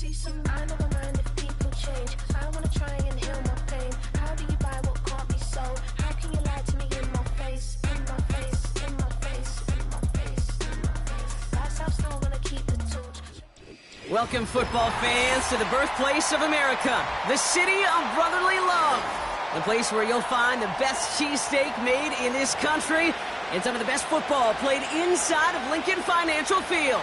I never mind if people change. I wanna try and heal my pain. How do you buy what can't be sold? How can you lie to me in my face? In my face, in my face, in my face, in my face. That's how I'm still gonna keep the torch. Welcome, football fans, to the birthplace of America, the city of brotherly love. The place where you'll find the best cheesesteak made in this country and some of the best football played inside of Lincoln Financial Field.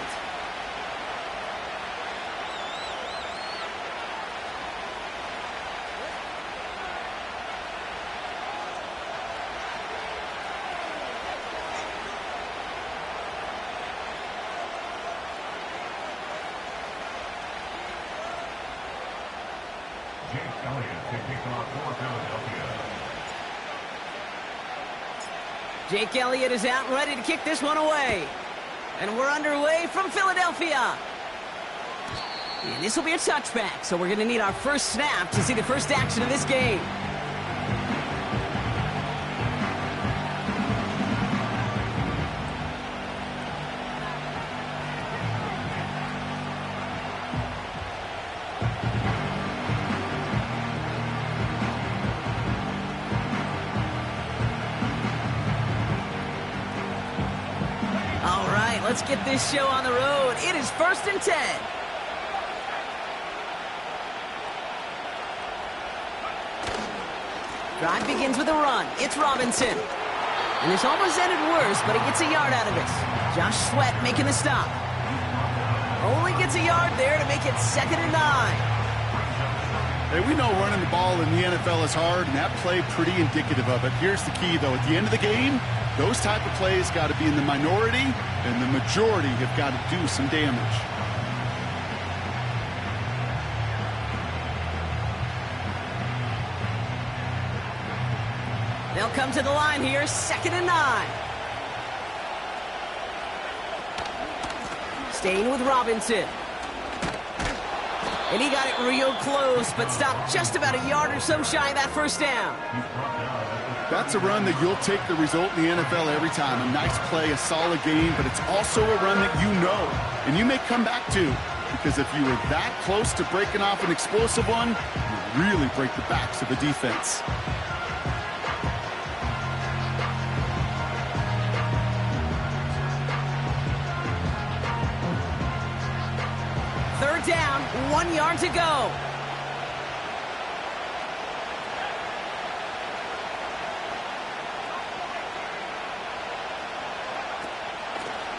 Jake Elliott is out and ready to kick this one away. And we're underway from Philadelphia. And this will be a touchback, so we're going to need our first snap to see the first action of this game. Let's get this show on the road. It is 1st and 10. Drive begins with a run. It's Robinson. And this almost ended worse, but he gets a yard out of it. Josh Sweat making the stop. Only gets a yard there to make it 2nd and 9. Hey, we know running the ball in the NFL is hard, and that play pretty indicative of it. Here's the key, though. At the end of the game, those type of plays got to be in the minority, and the majority have got to do some damage. They'll come to the line here, 2nd and 9. Staying with Robinson. And he got it real close, but stopped just about a yard or so shy of that first down. That's a run that you'll take the result in the NFL every time. A nice play, a solid game, but it's also a run that you know, and you may come back to, because if you were that close to breaking off an explosive one, you really break the backs of the defense. Third down, 1 yard to go.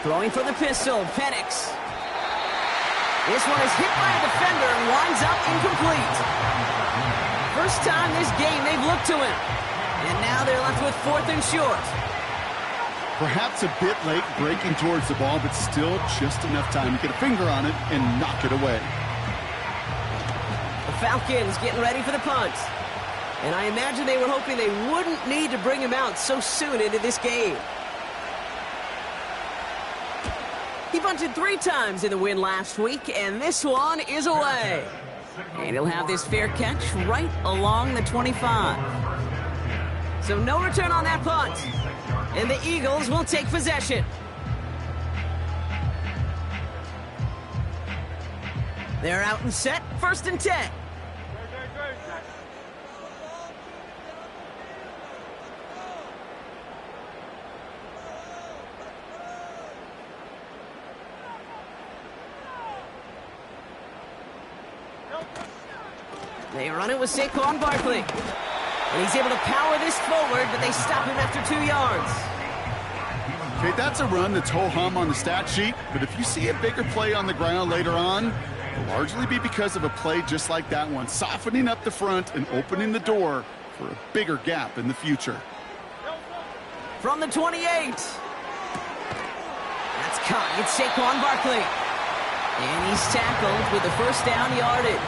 Throwing for the pistol, Penix. This one is hit by a defender and winds up incomplete. First time this game they've looked to him. And now they're left with 4th and short. Perhaps a bit late breaking towards the ball, but still just enough time to get a finger on it and knock it away. The Falcons getting ready for the punt. And I imagine they were hoping they wouldn't need to bring him out so soon into this game. He punted 3 times in the win last week, and this one is away. And he'll have this fair catch right along the 25. So no return on that punt. And the Eagles will take possession. They're out and set, 1st and 10. They run it with Saquon Barkley. And he's able to power this forward, but they stop him after 2 yards. Okay, that's a run that's ho-hum on the stat sheet, but if you see a bigger play on the ground later on, it'll largely be because of a play just like that one, softening up the front and opening the door for a bigger gap in the future. From the 28. That's caught. It's Saquon Barkley. And he's tackled with the first down yardage.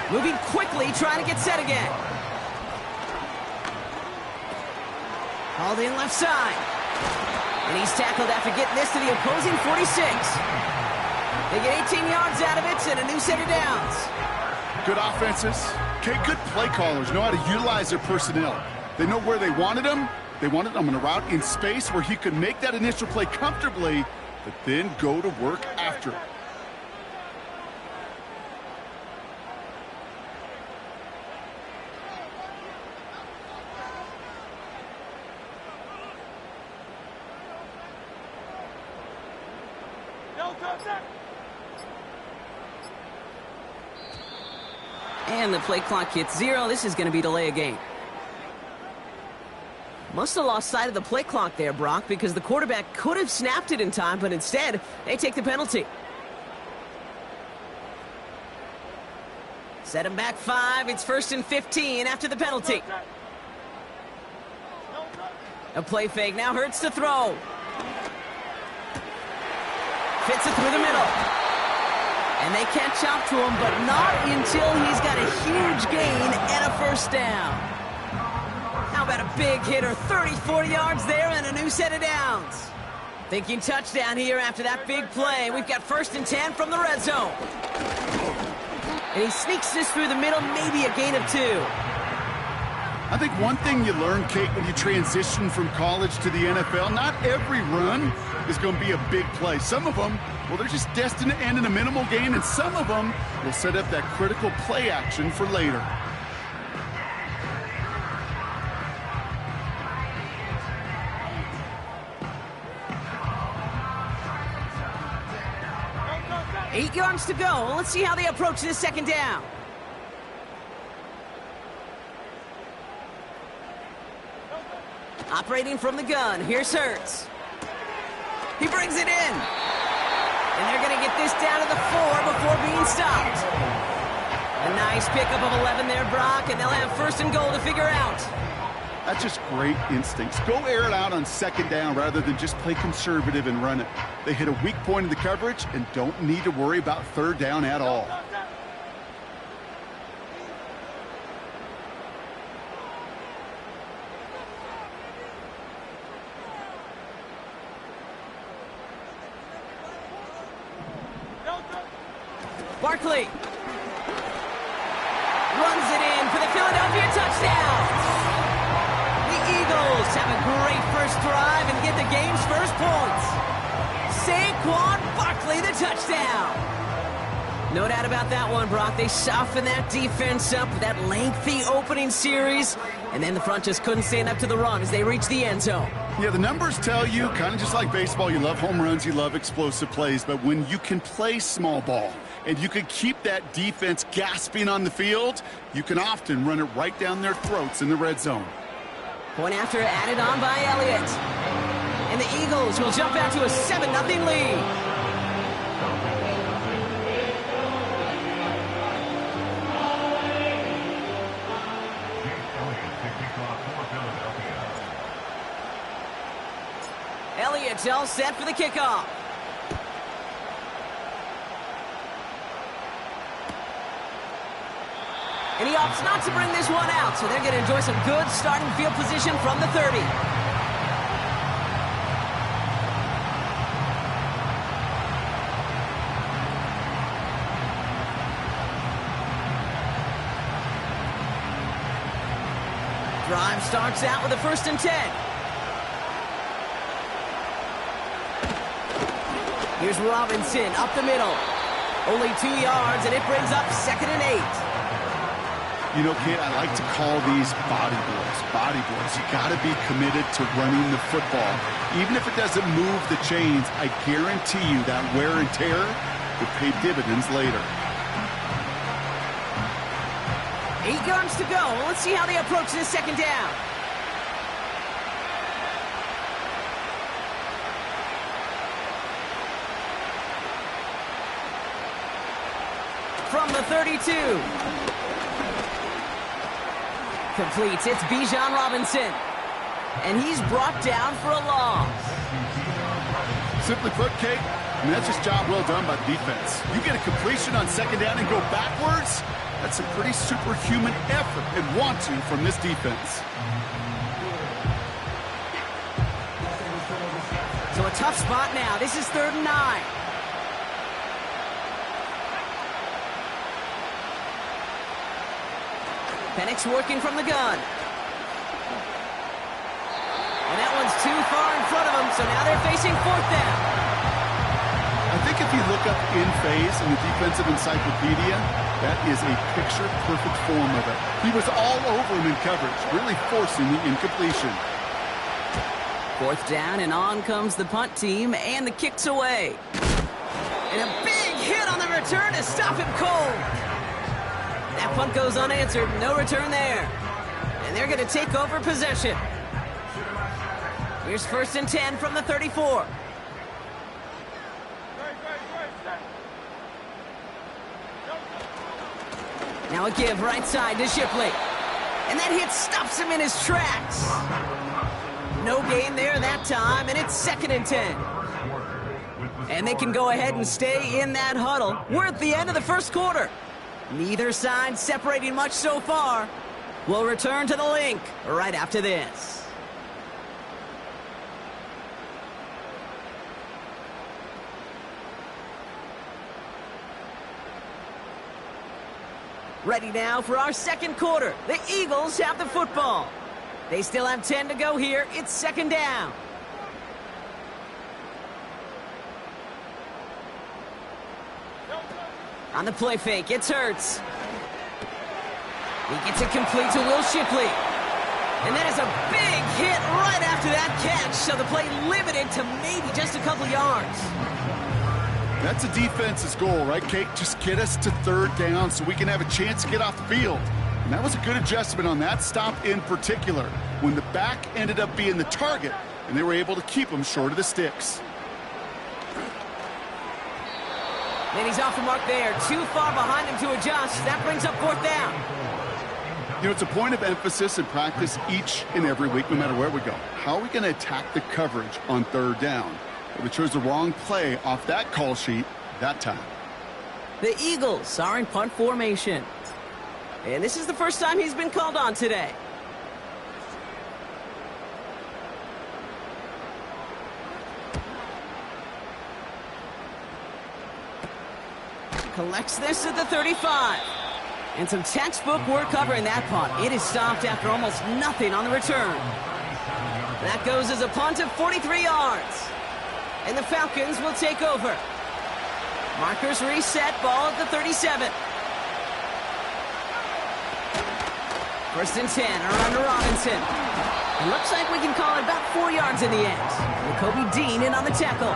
Moving quickly, trying to get set again. Hauled in left side. And he's tackled after getting this to the opposing 46. They get 18 yards out of it and a new set of downs. Good offenses. Okay, good play callers know how to utilize their personnel. They know where they wanted him. They wanted him on a route in space where he could make that initial play comfortably, but then go to work after it. And the play clock hits 0. This is going to be delay a game. Must have lost sight of the play clock there, Brock, because the quarterback could have snapped it in time, but instead, they take the penalty. Set him back 5. It's 1st and 15 after the penalty. A play fake. Now Hurts to throw. Fits it through the middle. And they catch up to him, but not until he's got a huge gain and a 1st down. How about a big hitter? 30, 40 yards there and a new set of downs. Thinking touchdown here after that big play. We've got 1st and 10 from the red zone. And he sneaks this through the middle, maybe a gain of 2. I think one thing you learn, Kate, when you transition from college to the NFL, not every run is going to be a big play. Some of them, well, they're just destined to end in a minimal gain, and some of them will set up that critical play action for later. Eight yards to go. Let's see how they approach this 2nd down. Operating from the gun. Here's Hurts. He brings it in. And they're going to get this down to the 4 before being stopped. A nice pickup of 11 there, Brock, and they'll have 1st and goal to figure out. That's just great instincts. Go air it out on 2nd down rather than just play conservative and run it. They hit a weak point in the coverage and don't need to worry about 3rd down at all. Barkley runs it in for the Philadelphia touchdown. Eagles have a great 1st drive and get the game's 1st points. Saquon Barkley, the touchdown. No doubt about that one, Brock. They softened that defense up with that lengthy opening series, and then the front just couldn't stand up to the run as they reached the end zone. Yeah, the numbers tell you, kind of just like baseball, you love home runs, you love explosive plays, but when you can play small ball and you can keep that defense gasping on the field, you can often run it right down their throats in the red zone. Point after added on by Elliott. And the Eagles will jump out to a 7-0 lead. Elliott's all set for the kickoff. And he opts not to bring this one out, so they're going to enjoy some good starting field position from the 30. Drive starts out with a 1st and 10. Here's Robinson up the middle. Only 2 yards, and it brings up 2nd and 8. You know, Kate, I like to call these body blows. Body blows. You got to be committed to running the football. Even if it doesn't move the chains, I guarantee you that wear and tear will pay dividends later. 8 yards to go. Let's see how they approach this 2nd down. From the 32. Completes. It's Bijan Robinson. And he's brought down for a loss. Simply put, Kate, that's just job well done by the defense. You get a completion on 2nd down and go backwards, that's a pretty superhuman effort and wanting from this defense. So a tough spot now. This is 3rd and 9. Penix working from the gun. And that one's too far in front of them, so now they're facing 4th down. I think if you look up in phase in the defensive encyclopedia, that is a picture-perfect form of it. He was all over him in coverage, really forcing the incompletion. 4th down, and on comes the punt team, and the kick's away. And a big hit on the return to stop him cold. That punt goes unanswered. No return there. And they're going to take over possession. Here's 1st and 10 from the 34. Now a give right side to Shipley. And that hit stops him in his tracks. No gain there that time, and it's 2nd and 10. And they can go ahead and stay in that huddle. We're at the end of the 1st quarter. Neither side separating much so far. We'll return to the link right after this. Ready now for our 2nd quarter. The Eagles have the football. They still have 10 to go here. It's 2nd down. On the play fake, it's Hurts. He gets it complete to Will Shipley. And that is a big hit right after that catch, so the play limited to maybe just a couple yards. That's a defense's goal, right, Kate? Just get us to 3rd down so we can have a chance to get off the field. And that was a good adjustment on that stop in particular, when the back ended up being the target, and they were able to keep him short of the sticks. And he's off the mark there. Too far behind him to adjust. That brings up 4th down. You know, it's a point of emphasis in practice each and every week, no matter where we go. How are we going to attack the coverage on 3rd down? Well, we chose the wrong play off that call sheet that time. The Eagles are in punt formation. And this is the first time he's been called on today. Collects this at the 35. And some textbook work covering that punt. It is stopped after almost nothing on the return. That goes as a punt of 43 yards. And the Falcons will take over. Markers reset, ball at the 37. 1st and 10, around to Robinson. It looks like we can call it about 4 yards in the end. With Kobe Dean in on the tackle.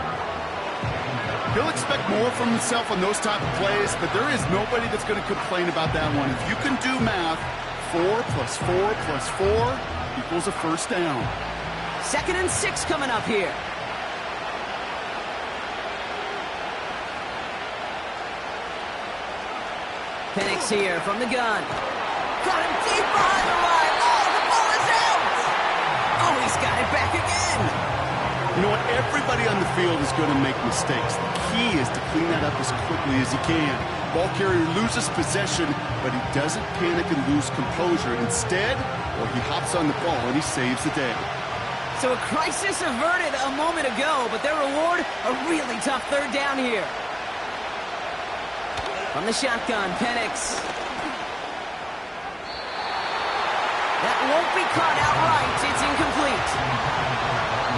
He'll expect more from himself on those type of plays, but there is nobody that's going to complain about that one. If you can do math, 4 plus 4 plus 4 equals a 1st down. 2nd and 6 coming up here. Penix here from the gun. Got him deep behind the line. Oh, the ball is out. Oh, he's got it back again. You know what? Everybody on the field is going to make mistakes. The key is to clean that up as quickly as he can. Ball carrier loses possession, but he doesn't panic and lose composure. Instead, he hops on the ball and he saves the day. So a crisis averted a moment ago, but their reward, a really tough 3rd down here. From the shotgun, Penix. That won't be caught outright. It's incomplete.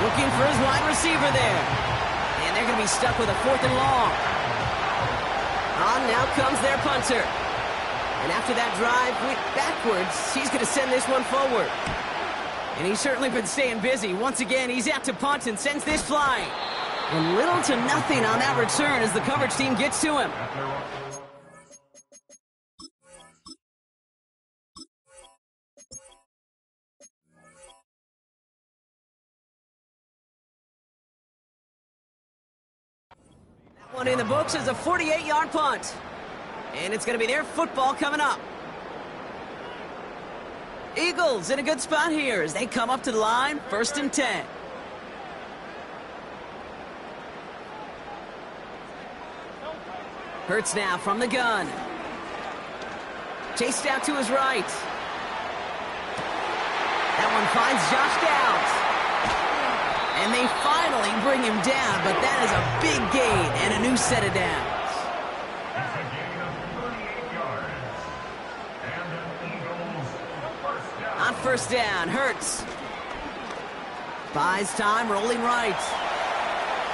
Looking for his wide receiver there. And they're going to be stuck with a 4th and long. On now comes their punter. And after that drive went backwards, he's going to send this one forward. And he's certainly been staying busy. Once again, he's out to punt and sends this flying. And little to nothing on that return as the coverage team gets to him. One in the books is a 48-yard punt. And it's going to be their football coming up. Eagles in a good spot here as they come up to the line, 1st and 10. Hurts now from the gun. Chased out to his right. That one finds Josh Downs. And they finally bring him down, but that is a big gain and a new set of downs. On 1st down, Hurts. Buys time, rolling right.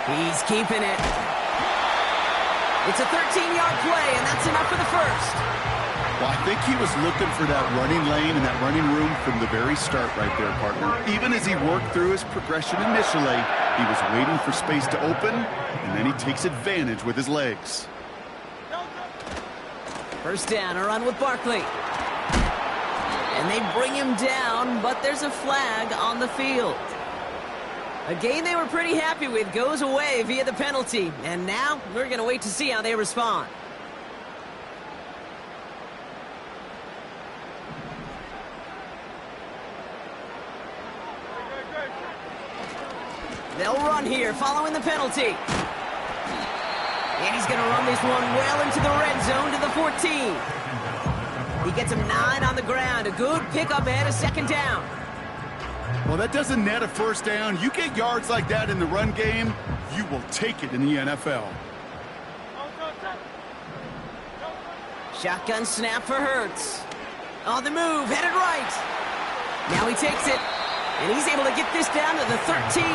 He's keeping it. It's a 13-yard play, and that's enough for the 1st. Well, I think he was looking for that running lane and that running room from the very start right there, partner. Even as he worked through his progression initially, He was waiting for space to open, and then he takes advantage with his legs. First down, a run with Barkley. And they bring him down, but there's a flag on the field. A game they were pretty happy with goes away via the penalty. And now we're going to wait to see how they respond. They'll run here following the penalty. And he's going to run this one well into the red zone to the 14. He gets him 9 on the ground. A good pickup ahead of second down. Well, that doesn't net a first down. You get yards like that in the run game, you will take it in the NFL. Shotgun snap for Hurts. On the move, headed right. Now he takes it, and he's able to get this down to the 13.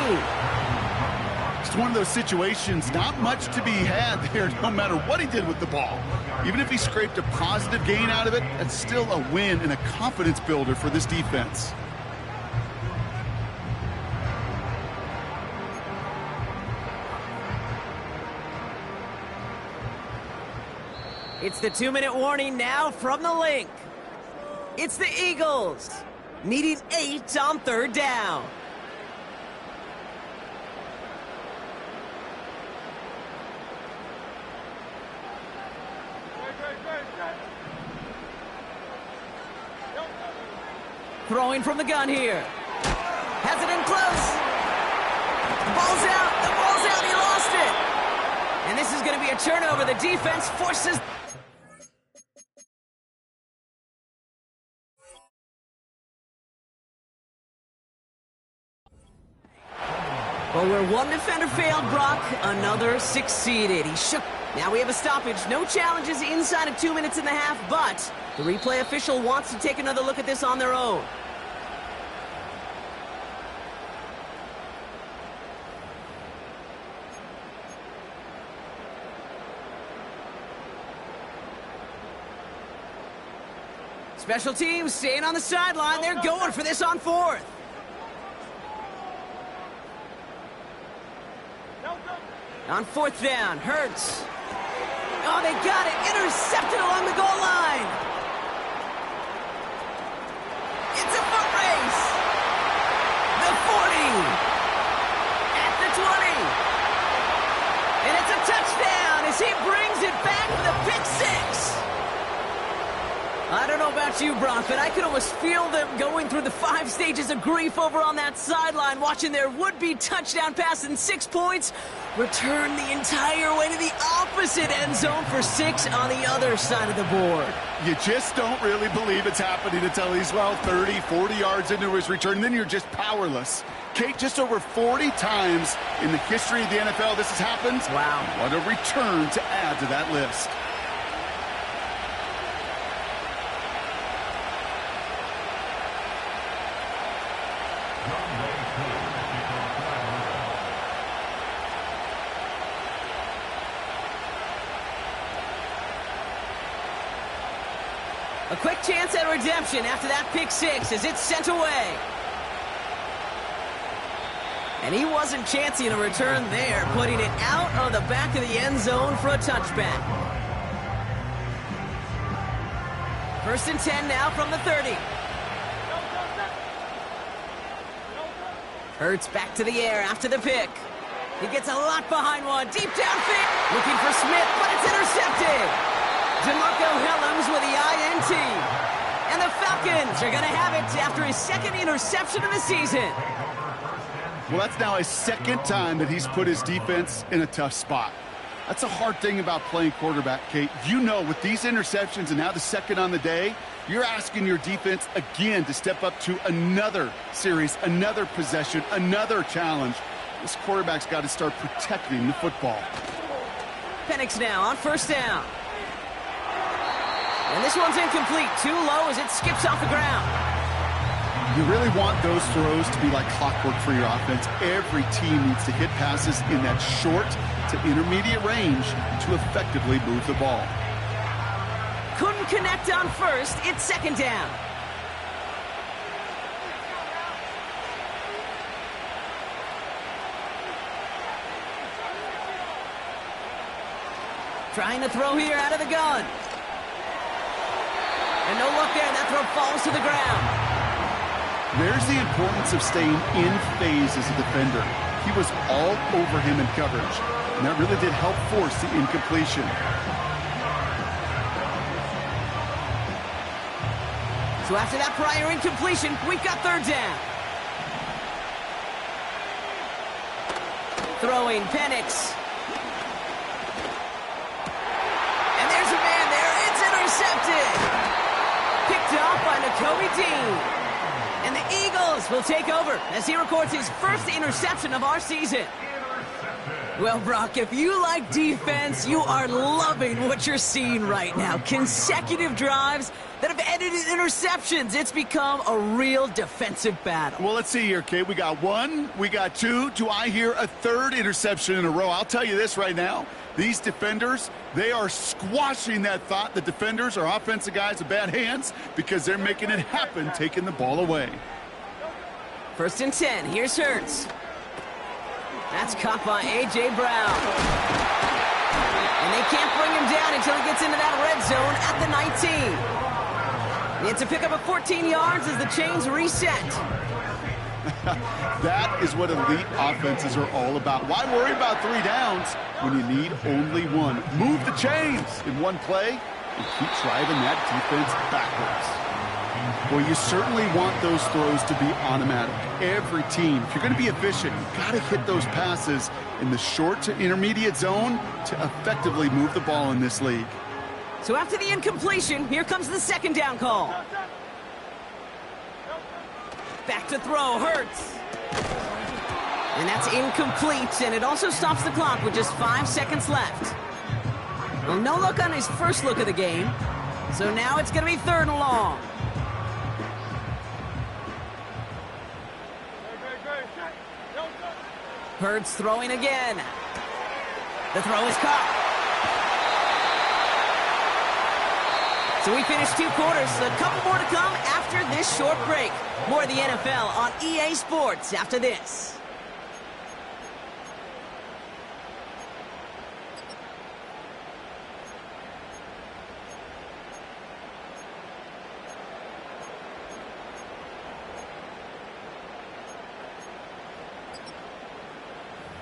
It's one of those situations, not much to be had there no matter what he did with the ball. Even if he scraped a positive gain out of it, that's still a win and a confidence builder for this defense. It's the 2-minute warning now from the link. It's the Eagles, needing 8 on third down. Throwing from the gun here. Has it in close. The ball's out. The ball's out. He lost it. And this is going to be a turnover. The defense forces... Well, where one defender failed, Brock, another succeeded. He shook. Now we have a stoppage. No challenges inside of 2 minutes and a half, but the replay official wants to take another look at this on their own. Special teams staying on the sideline. They're going for this on fourth. On fourth down, Hurts. Oh, they got it. Intercepted along the goal line. It's a foot race. The 40. At the 20. And it's a touchdown as he brings it back for the pick six. I don't know about you, Brock, but I could almost feel them going through the 5 stages of grief over on that sideline, watching their would-be touchdown pass in 6 points return the entire way to the opposite end zone for 6 on the other side of the board. You just don't really believe it's happening until he's, well, 30, 40 yards into his return, and then you're just powerless. Kate, just over 40 times in the history of the NFL this has happened. Wow. What a return to add to that list. A quick chance at redemption after that pick six as it's sent away. And he wasn't chancing a return there, putting it out of the back of the end zone for a touchback. 1st and 10 now from the 30. Hurts back to the air after the pick. He gets a lot behind one. Deep downfield. Looking for Smith, but it's intercepted. DeMarco Hellams with the INT. And the Falcons are going to have it after his 2nd interception of the season. Well, that's now his 2nd time that he's put his defense in a tough spot. That's a hard thing about playing quarterback, Kate. You know, with these interceptions and now the 2nd on the day, you're asking your defense again to step up to another series, another possession, another challenge. This quarterback's got to start protecting the football. Penix now on 1st down. And this one's incomplete. Too low as it skips off the ground. You really want those throws to be like clockwork for your offense. Every team needs to hit passes in that short to intermediate range to effectively move the ball. Couldn't connect on 1st. It's 2nd down. Trying to throw here out of the gun. And no luck there, and that throw falls to the ground. There's the importance of staying in phase as a defender. He was all over him in coverage, and that really did help force the incompletion. So after that prior incompletion, we've got third down. Throwing Penix. And there's a man there. It's intercepted. Picked up by Nakobe Dean. And the Eagles will take over as he records his first interception of our season. Well, Brock, if you like defense, you are loving what you're seeing right now. Consecutive drives that have ended in interceptions. It's become a real defensive battle. Well, let's see here, Kate. We got one, we got two. Do I hear a third interception in a row? I'll tell you this right now. These defenders, they are squashing that thought. The defenders are offensive guys with bad hands because they're making it happen, taking the ball away. 1st and 10. Here's Hurts. That's caught by A.J. Brown. And they can't bring him down until he gets into that red zone at the 19. It's a pickup of 14 yards as the chains reset. That is what elite offenses are all about. Why worry about 3 downs when you need only one? Move the chains in one play and keep driving that defense backwards. Well, you certainly want those throws to be automatic. Every team, if you're going to be efficient, you've got to hit those passes in the short to intermediate zone to effectively move the ball in this league. So after the incompletion, here comes the 2nd down call. Back to throw, Hurts. And that's incomplete, and it also stops the clock with just 5 seconds left. Well, no look on his first look of the game, so now it's going to be 3rd and long. Hurts throwing again. The throw is caught. So we finished 2 quarters, a couple more to come after this short break. More of the NFL on EA Sports after this.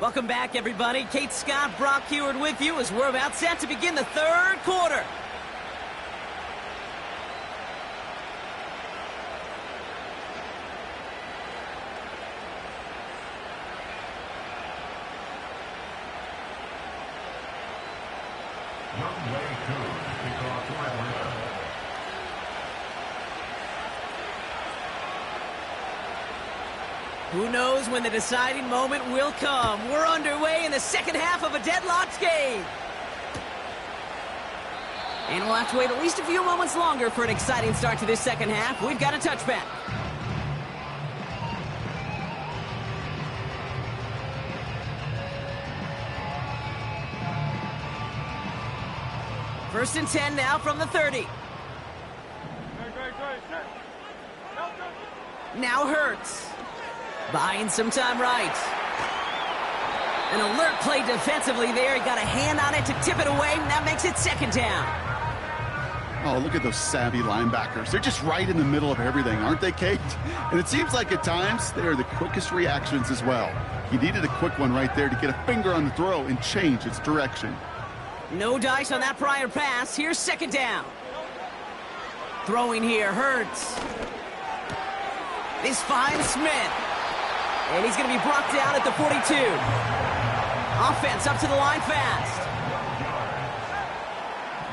Welcome back, everybody. Kate Scott, Brock Heward with you as we're about set to begin the 3rd quarter. Who knows when the deciding moment will come? We're underway in the 2nd half of a deadlocked game. And we'll have to wait at least a few moments longer for an exciting start to this 2nd half. We've got a touchback. First and 10 now from the 30. Now Hurts. Buying some time right. An alert play defensively there. He got a hand on it to tip it away, and that makes it 2nd down. Oh, look at those savvy linebackers. They're just right in the middle of everything, aren't they, Kate? And it seems like at times they are the quickest reactions as well. He needed a quick one right there to get a finger on the throw and change its direction. No dice on that prior pass. Here's 2nd down. Throwing here, Hurts. This finds Smith. And he's going to be brought down at the 42. Offense up to the line fast.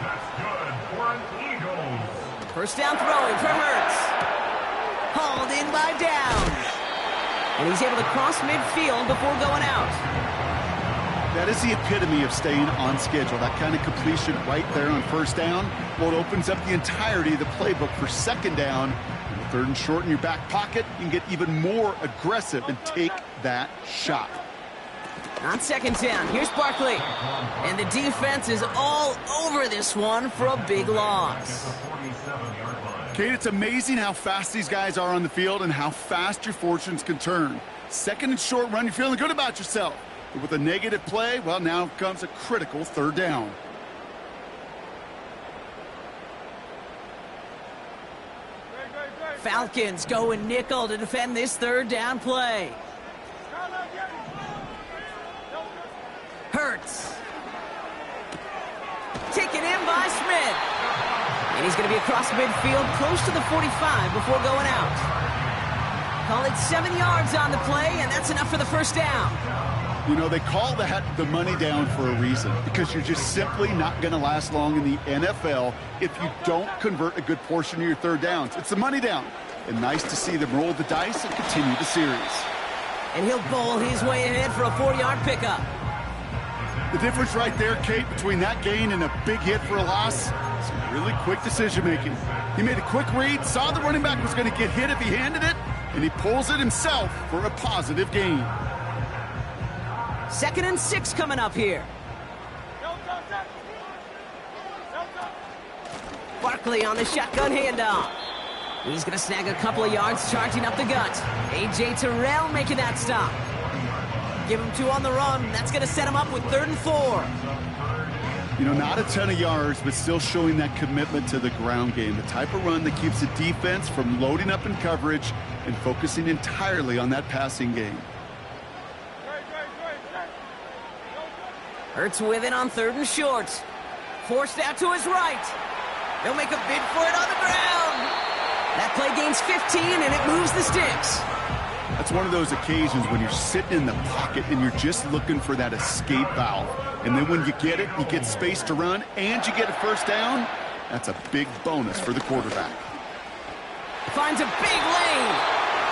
That's good for an Eagles. First down throwing for Hurts. Hauled in by Downs. And he's able to cross midfield before going out. That is the epitome of staying on schedule. That kind of completion right there on 1st down. Well, it opens up the entirety of the playbook for 2nd down. 3rd and short in your back pocket, you can get even more aggressive and take that shot. On 2nd down, here's Barkley. And the defense is all over this one for a big loss. Kate, it's amazing how fast these guys are on the field and how fast your fortunes can turn. 2nd and short run, you're feeling good about yourself. But with a negative play, well, now comes a critical 3rd down. Falcons going nickel to defend this third down play. Hurts. Taken in by Smith. And he's going to be across midfield, close to the 45 before going out. Call it 7 yards on the play, and that's enough for the first down. You know, they call that the money down for a reason, because you're just simply not going to last long in the NFL if you don't convert a good portion of your third downs. It's the money down. And nice to see them roll the dice and continue the series. And he'll bowl his way ahead for a 4-yard pickup. The difference right there, Kate, between that gain and a big hit for a loss, some really quick decision-making. He made a quick read, saw the running back was going to get hit if he handed it, and he pulls it himself for a positive gain. 2nd and 6 coming up here. Barkley on the shotgun handoff. He's going to snag a couple of yards, charging up the gut. A.J. Terrell making that stop. Give him 2 on the run. That's going to set him up with 3rd and 4. You know, not a ton of yards, but still showing that commitment to the ground game. The type of run that keeps the defense from loading up in coverage and focusing entirely on that passing game. Hurts with it on 3rd and short. Forced out to his right. They'll make a bid for it on the ground. That play gains 15, and it moves the sticks. That's one of those occasions when you're sitting in the pocket and you're just looking for that escape valve. And then when you get it, you get space to run, and you get a first down. That's a big bonus for the quarterback. Finds a big lane.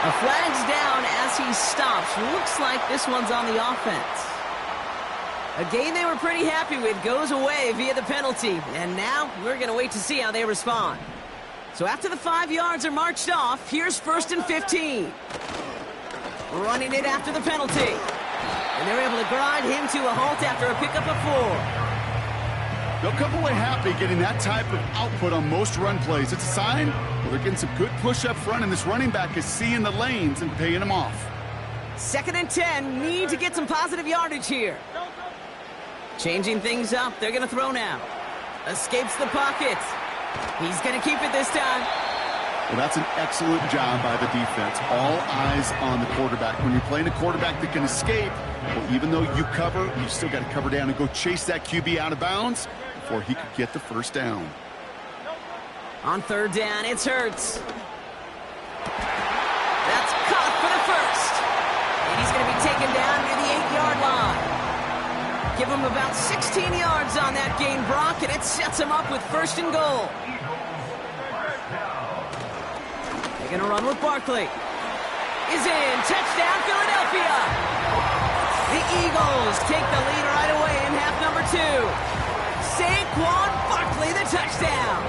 A flag's down as he stops. Looks like this one's on the offense. A game they were pretty happy with goes away via the penalty. And now we're going to wait to see how they respond. So after the 5 yards are marched off, here's 1st and 15. Running it after the penalty. And they're able to grind him to a halt after a pickup of 4. They'll come away happy getting that type of output on most run plays. It's a sign, well, they're getting some good push up front, and this running back is seeing the lanes and paying them off. 2nd and 10, need to get some positive yardage here. Changing things up, they're going to throw now. Escapes the pocket. He's going to keep it this time. Well, that's an excellent job by the defense. All eyes on the quarterback. When you're playing a quarterback that can escape, well, even though you cover, you still got to cover down and go chase that QB out of bounds before he could get the first down. On 3rd down, it's Hurts. That's caught for the first. And he's going to be taken down near the 8-yard line. Give him about 16 yards on that gain, Brock, and it sets him up with 1st and goal. They're going to run with Barkley. Is in. Touchdown, Philadelphia. The Eagles take the lead right away in half number 2. Saquon Barkley, the touchdown.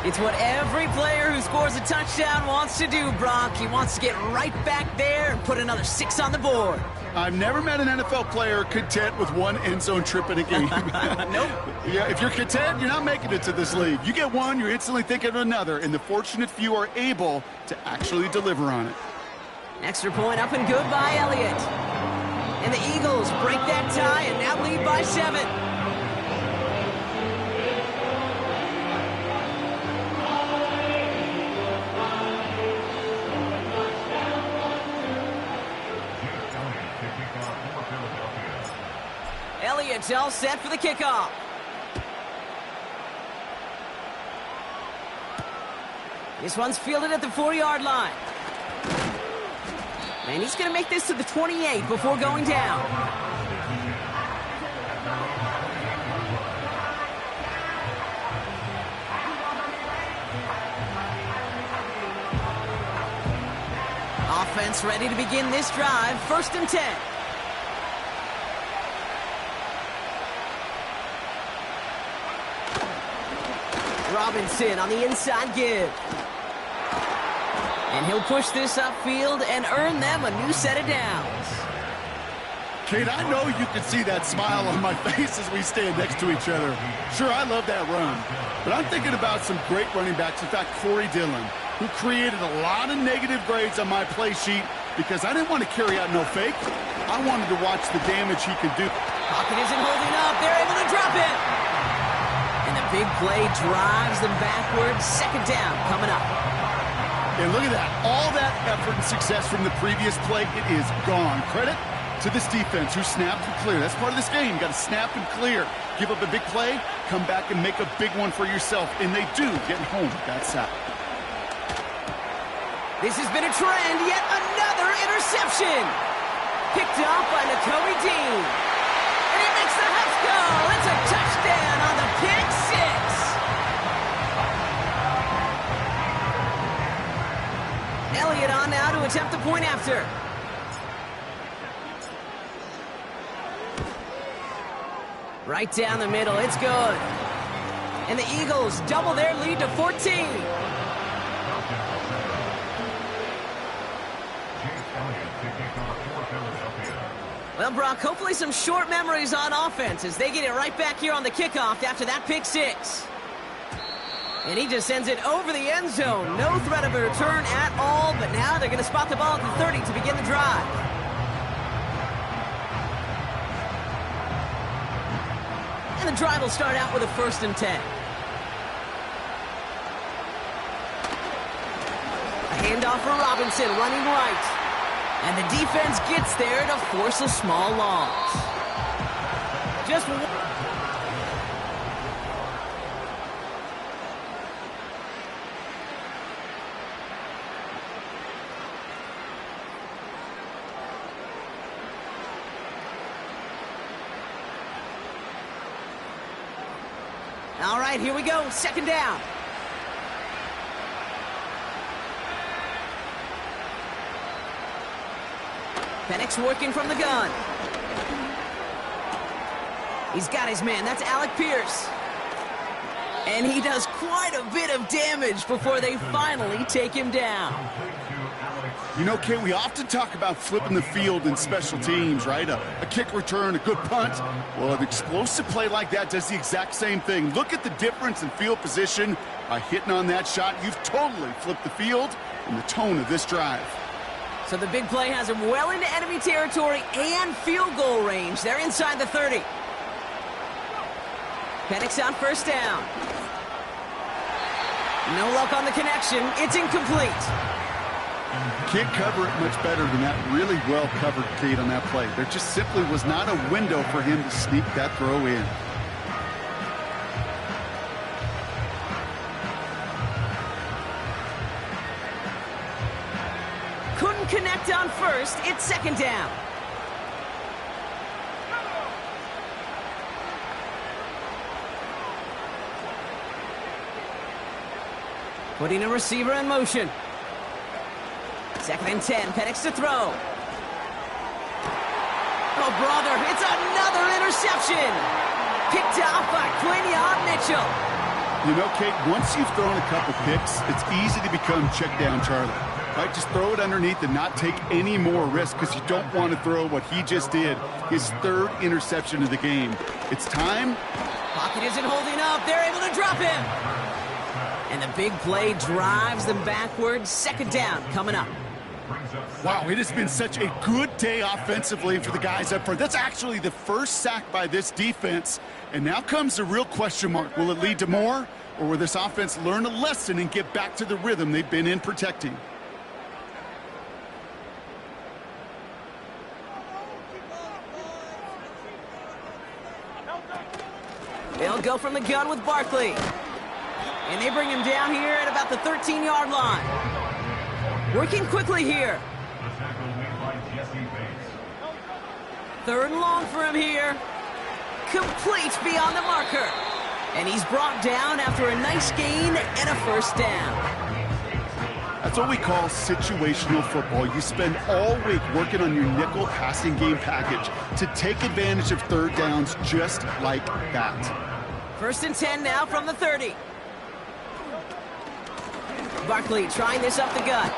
It's what every player who scores a touchdown wants to do, Brock. He wants to get right back there and put another 6 on the board. I've never met an NFL player content with 1 end zone trip in a game. Nope. Yeah, if you're content, you're not making it to this league. You get one, you're instantly thinking of another, and the fortunate few are able to actually deliver on it. Extra point up and good by Elliott. And the Eagles break that tie and now lead by 7. Elliott's all set for the kickoff. This one's fielded at the 4-yard line. And he's going to make this to the 28 before going down. Offense ready to begin this drive. 1st and 10. Robinson on the inside give. And he'll push this upfield and earn them a new set of downs. Kate, I know you can see that smile on my face as we stand next to each other. Sure, I love that run. But I'm thinking about some great running backs. In fact, Corey Dillon, who created a lot of negative grades on my play sheet because I didn't want to carry out no fake. I wanted to watch the damage he could do. Pocket isn't holding up. They're able to drop it. And the big play drives them backwards. 2nd down coming up. And look at that. All that effort and success from the previous play, it is gone. Credit to this defense who snapped and cleared. That's part of this game. You got to snap and clear. Give up a big play, come back and make a big one for yourself. And they do get home with that sack. This has been a trend. Yet another interception. Picked off by Nakobe Dean. And he makes the Huffs go. It's a touchdown on the pick six. Elliott on now to attempt the point after. Right down the middle, it's good. And the Eagles double their lead to 14. Well, Brock, hopefully some short memories on offense as they get it right back here on the kickoff after that pick six. And he just sends it over the end zone. No threat of a return at all, but now they're going to spot the ball at the 30 to begin the drive. And the drive will start out with a 1st and 10. A handoff for Robinson, running right. And the defense gets there to force a small loss. Just one. All right, here we go. 2nd down. Penix working from the gun. He's got his man. That's Alec Pierce. And he does quite a bit of damage before they finally take him down. You know, Kate, we often talk about flipping the field in special teams, right? A kick return, a good punt. Well, an explosive play like that does the exact same thing. Look at the difference in field position. By hitting on that shot, you've totally flipped the field and the tone of this drive. So the big play has him well into enemy territory and field goal range. They're inside the 30. Penix on 1st down. No luck on the connection. It's incomplete. Can't cover it much better than that really well-covered Kate on that play. There just simply was not a window for him to sneak that throw in. Couldn't connect on 1st. It's 2nd down. Putting a receiver in motion. 2nd and 10. Penix to throw. Oh, brother. It's another interception. Picked off by Quinion Mitchell. You know, Kate, once you've thrown a couple picks, it's easy to become check down Charlie. Right, just throw it underneath and not take any more risk because you don't want to throw what he just did, his 3rd interception of the game. It's time. Pocket isn't holding up. They're able to drop him. And the big play drives them backwards. 2nd down coming up. Wow, it has been such a good day offensively for the guys up front. That's actually the 1st sack by this defense. And now comes the real question mark. Will it lead to more? Or will this offense learn a lesson and get back to the rhythm they've been in protecting? They'll go from the gun with Barkley. And they bring him down here at about the 13-yard line. Working quickly here. 3rd and long for him here. Complete beyond the marker. And he's brought down after a nice gain and a 1st down. That's what we call situational football. You spend all week working on your nickel passing game package to take advantage of 3rd downs just like that. 1st and 10 now from the 30. Barkley trying this up the gut.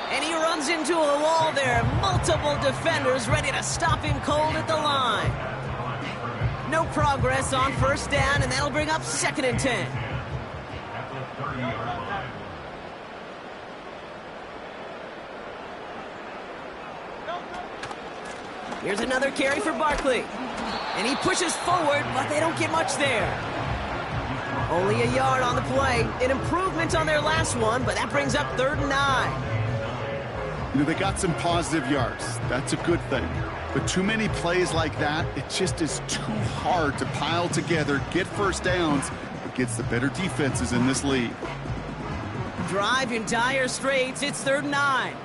And he runs into a wall there. Multiple defenders ready to stop him cold at the line. No progress on 1st down, and that'll bring up 2nd and 10. Here's another carry for Barkley. And he pushes forward, but they don't get much there. Only a yard on the play. An improvement on their last one, but that brings up 3rd and 9. You know, they got some positive yards. That's a good thing. But too many plays like that, it just is too hard to pile together, get first downs against the better defenses in this league. Drive in dire straits. It's 3rd and 9.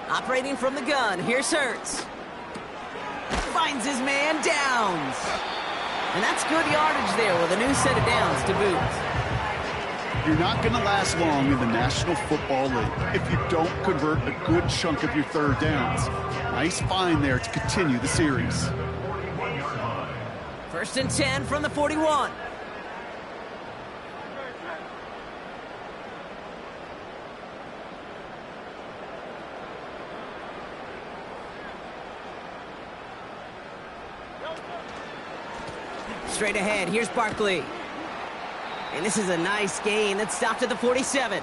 Operating from the gun. Here's Hurts. Finds his man, Downs. And that's good yardage there with a new set of downs to boot. You're not going to last long in the National Football League if you don't convert a good chunk of your 3rd downs. Nice find there to continue the series. 1st and 10 from the 41. Straight ahead, here's Barkley. And this is a nice gain that stopped at the 47.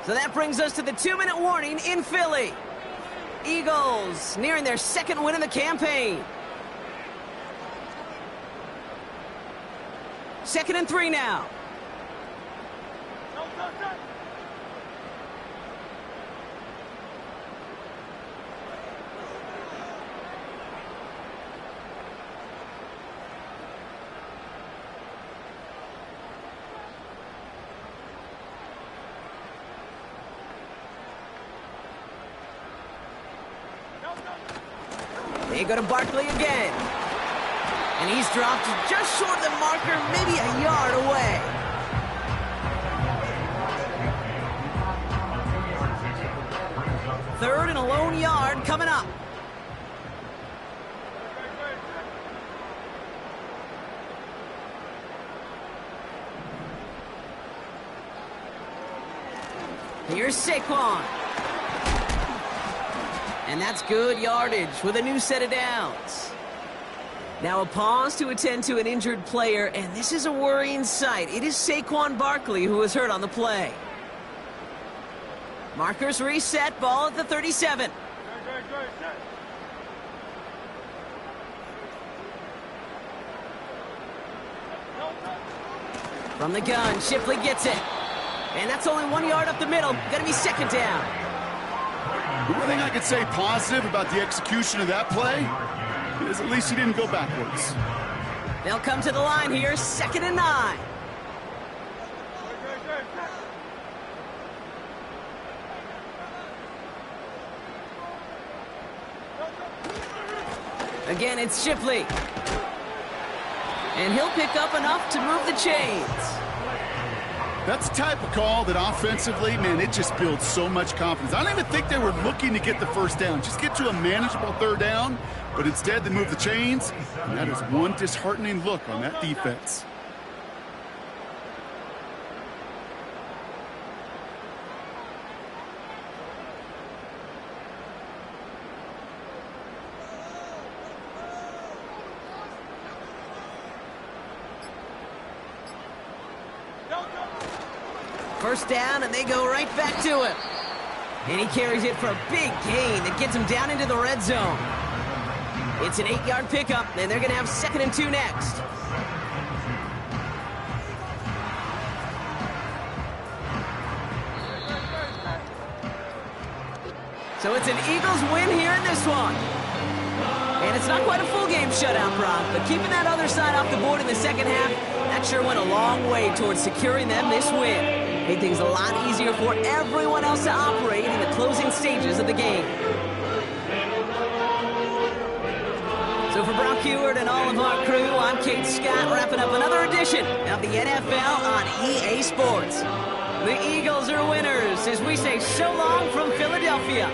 So that brings us to the 2-minute warning in Philly. Eagles nearing their 2nd win of the campaign. 2nd and 3 now. They go to Barkley again. And he's dropped just short of the marker, maybe a yard away. Third and a lone yard coming up. Here's Saquon. And that's good yardage with a new set of downs. Now a pause to attend to an injured player, and this is a worrying sight. It is Saquon Barkley who was hurt on the play. Markers reset, ball at the 37. From the gun, Shipley gets it. And that's only 1 yard up the middle. Gonna be 2nd down. The one thing I could say positive about the execution of that play is at least he didn't go backwards. They'll come to the line here, 2nd and 9. Again, it's Shipley. And he'll pick up enough to move the chains. That's the type of call that offensively, man, it just builds so much confidence. I don't even think they were looking to get the 1st down. Just get to a manageable 3rd down, but instead they move the chains, and that is one disheartening look on that defense. First down, and they go right back to him. And he carries it for a big gain that gets him down into the red zone. It's an 8-yard pickup, and they're going to have 2nd and 2 next. So it's an Eagles win here in this one. And it's not quite a full game shutout, Brock, but keeping that other side off the board in the 2nd half, that sure went a long way towards securing them this win. Made things a lot easier for everyone else to operate in the closing stages of the game. So for Brock Heward and all of our crew, I'm Kate Scott, wrapping up another edition of the NFL on EA Sports. The Eagles are winners as we say so long from Philadelphia.